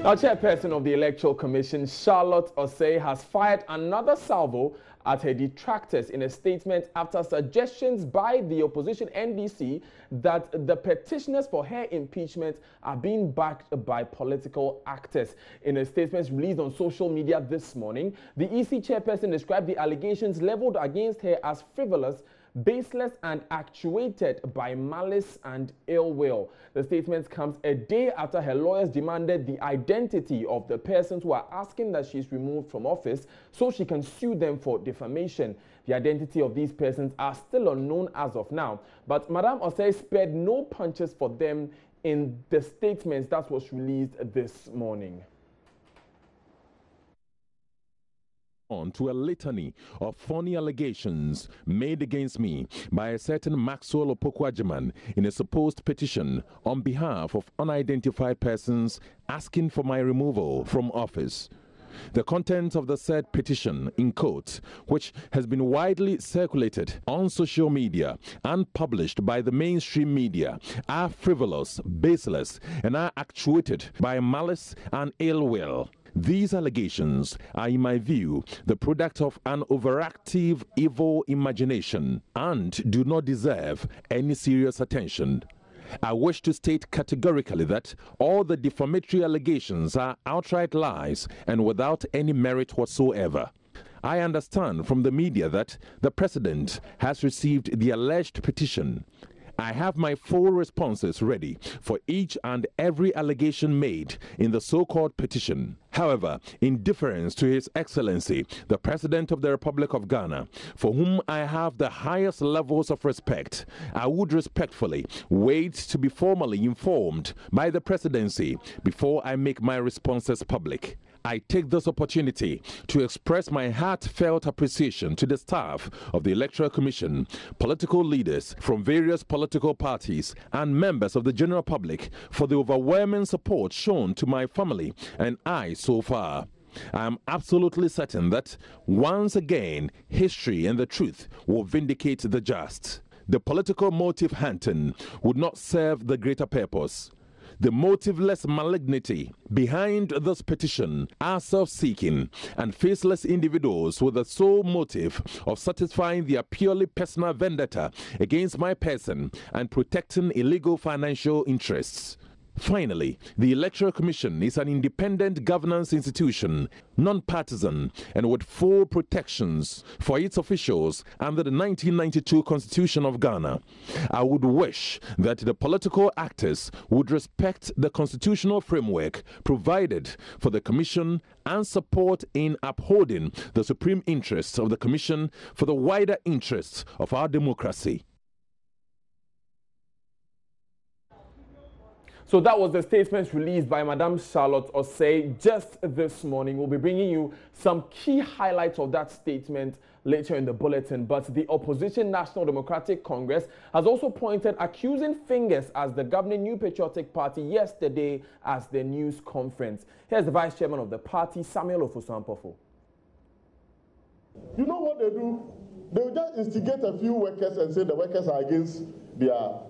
Now, chairperson of the Electoral Commission, Charlotte Osei, has fired another salvo at her detractors in a statement after suggestions by the opposition NDC that the petitioners for her impeachment are being backed by political actors. In a statement released on social media this morning, the EC chairperson described the allegations leveled against her as frivolous, baseless and actuated by malice and ill will. The statement comes a day after her lawyers demanded the identity of the persons who are asking that she's removed from office so she can sue them for defamation. The identity of these persons are still unknown as of now, but Madame Osei spared no punches for them in the statements that was released this morning. On to a litany of phony allegations made against me by a certain Maxwell Opoku-Agyeman in a supposed petition on behalf of unidentified persons asking for my removal from office. The contents of the said petition, in quote, which has been widely circulated on social media and published by the mainstream media, are frivolous, baseless, and are actuated by malice and ill will. These allegations are, in my view, the product of an overactive, evil imagination and do not deserve any serious attention. I wish to state categorically that all the defamatory allegations are outright lies and without any merit whatsoever. I understand from the media that the President has received the alleged petition. I have my full responses ready for each and every allegation made in the so-called petition. However, in deference to His Excellency, the President of the Republic of Ghana, for whom I have the highest levels of respect, I would respectfully wait to be formally informed by the Presidency before I make my responses public. I take this opportunity to express my heartfelt appreciation to the staff of the Electoral Commission, political leaders from various political parties, and members of the general public for the overwhelming support shown to my family and I so far. I am absolutely certain that once again, history and the truth will vindicate the just. The political motive hunting would not serve the greater purpose. The motiveless malignity behind this petition are self-seeking and faceless individuals with the sole motive of satisfying their purely personal vendetta against my person and protecting illegal financial interests. Finally, the Electoral Commission is an independent governance institution, non-partisan, and with full protections for its officials under the 1992 Constitution of Ghana. I would wish that the political actors would respect the constitutional framework provided for the Commission and support in upholding the supreme interests of the Commission for the wider interests of our democracy. So that was the statement released by Madame Charlotte Osei just this morning. We'll be bringing you some key highlights of that statement later in the bulletin. But the opposition National Democratic Congress has also pointed accusing fingers as the governing New Patriotic Party yesterday as the news conference. Here's the vice chairman of the party, Samuel Ofosu-Ampofo. You know what they do? They will just instigate a few workers and say the workers are against their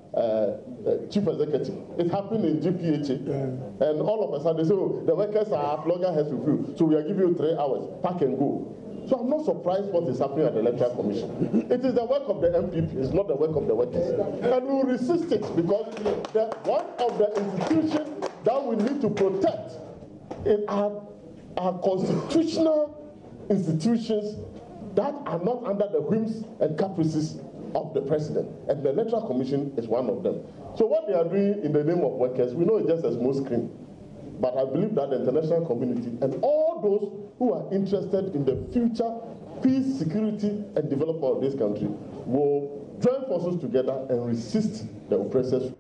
chief executive. It happened in GPHA, and all of a sudden they say, oh, the workers are loggerheads with you, so we are giving you 3 hours, pack and go. So I'm not surprised what is happening at the Electoral Commission. It is the work of the MPP, it's not the work of the workers. And we will resist it because one of the institutions that we need to protect are constitutional institutions that are not under the whims and caprices of the president, and the Electoral Commission is one of them. So what they are doing in the name of workers, we know it's just a small screen. But I believe that the international community and all those who are interested in the future peace, security, and development of this country will join forces together and resist the oppressors.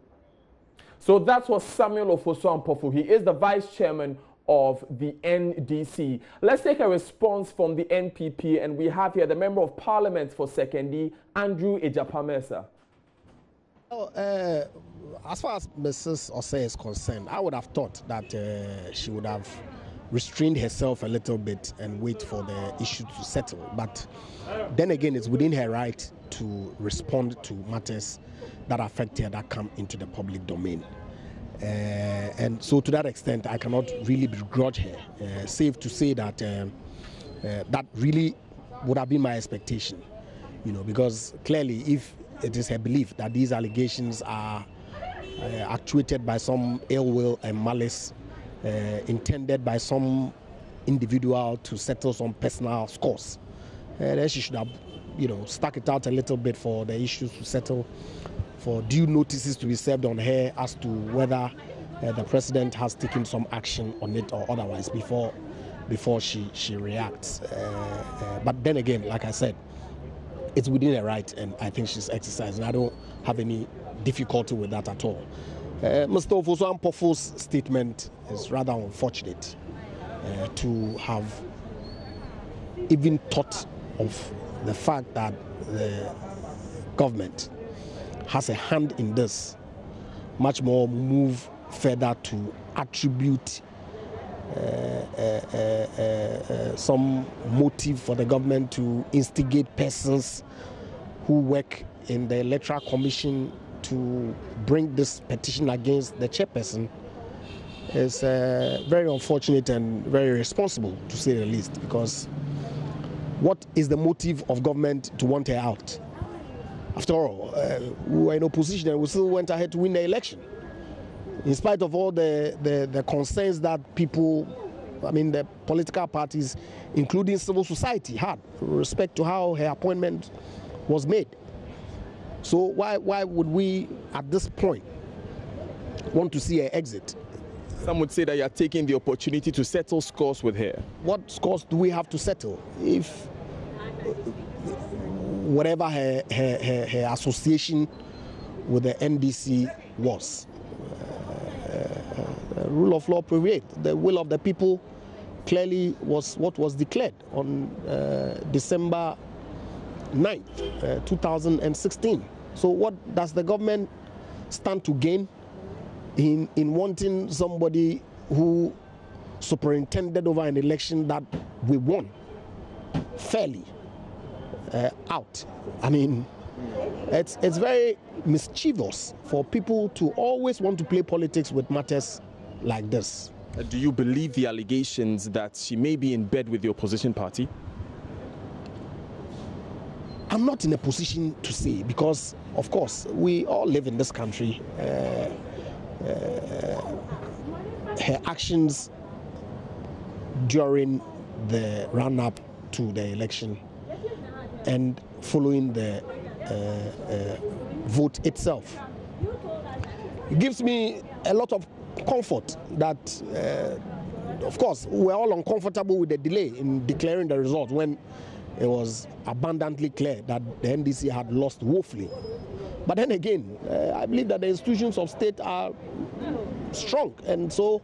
So that was Samuel Ofosu-Ampofo. He is the vice chairman of the NDC. Let's take a response from the NPP, and we have here the Member of Parliament for Sekondi, Andrew Ejapamesa. Well, as far as Mrs. Osei is concerned, I would have thought that she would have restrained herself a little bit and wait for the issue to settle. But then again, it's within her right to respond to matters that affect her that come into the public domain. And so to that extent, I cannot really begrudge her. Safe to say that that really would have been my expectation, because clearly if it is her belief that these allegations are actuated by some ill will and malice intended by some individual to settle some personal scores, then she should have, stuck it out a little bit for the issues to settle, for due notices to be served on her as to whether the president has taken some action on it or otherwise before she reacts. But then again, like I said, it's within her right, and I think she's exercising. I don't have any difficulty with that at all. Mr. Ofosu Ampofo's statement is rather unfortunate to have even thought of the fact that the government has a hand in this, much more move further to attribute some motive for the government to instigate persons who work in the Electoral Commission to bring this petition against the chairperson is very unfortunate and very irresponsible, to say the least, because what is the motive of government to want her out? After all, we were in opposition and we still went ahead to win the election, in spite of all the concerns that people, the political parties, including civil society, had with respect to how her appointment was made. So why would we, at this point, want to see her exit? Some would say that you are taking the opportunity to settle scores with her. What scores do we have to settle if whatever her association with the NDC was? Rule of law prevailed. The will of the people clearly was what was declared on December 9th, 2016. So what does the government stand to gain in wanting somebody who superintended over an election that we won fairly out? It's very mischievous for people to always want to play politics with matters like this. Do you believe the allegations that she may be in bed with the opposition party? I'm not in a position to say, because, of course, we all live in this country. Her actions during the run-up to the election and following the vote itself, it gives me a lot of comfort that, of course, we're all uncomfortable with the delay in declaring the result when it was abundantly clear that the NDC had lost woefully. But then again, I believe that the institutions of state are strong, and so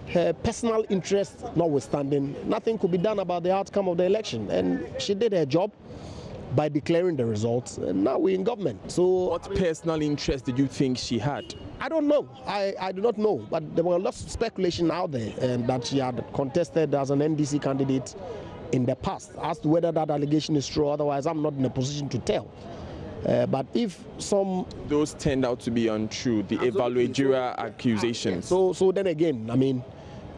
her personal interest notwithstanding, nothing could be done about the outcome of the election, and she did her job by declaring the results, and now we're in government. So what personal interest did you think she had? I don't know. I do not know, but there were lots of speculation out there that she had contested as an NDC candidate in the past. As to whether that allegation is true, otherwise I'm not in a position to tell. But if some... Those turned out to be untrue, the evaluatorial accusations. So then again,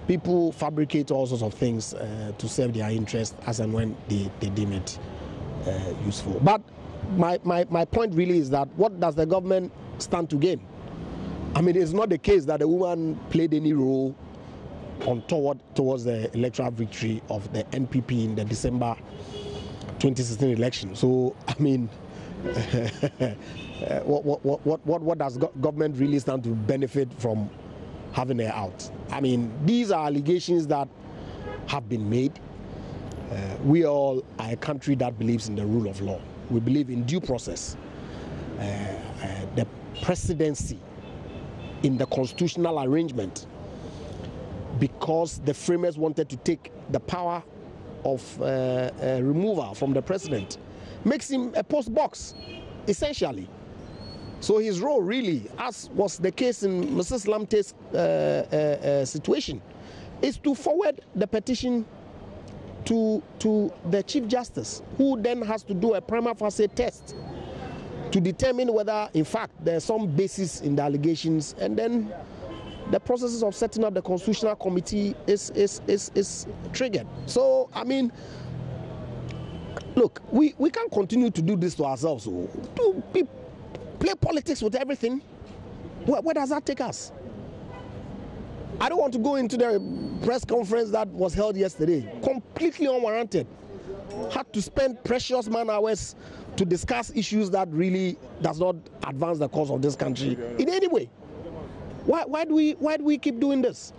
people fabricate all sorts of things to serve their interest as and when they deem it useful. But my point really is that what does the government stand to gain? It's not the case that the woman played any role towards the electoral victory of the NPP in the December 2016 election. So, what does government really stand to benefit from having her out? These are allegations that have been made. We all are a country that believes in the rule of law. We believe in due process. The presidency in the constitutional arrangement, because the framers wanted to take the power of removal from the president, makes him a post box, essentially. So his role really, as was the case in Mrs. Lamte's situation, is to forward the petition to the Chief Justice, who then has to do a prima facie test to determine whether, in fact, there's some basis in the allegations, and then the processes of setting up the Constitutional Committee is triggered. So, I mean, look, we can't continue to do this to ourselves. Play politics with everything. Where does that take us? I don't want to go into the press conference that was held yesterday. Completely unwarranted. Had to spend precious man hours to discuss issues that really does not advance the cause of this country in any way. Why do we keep doing this?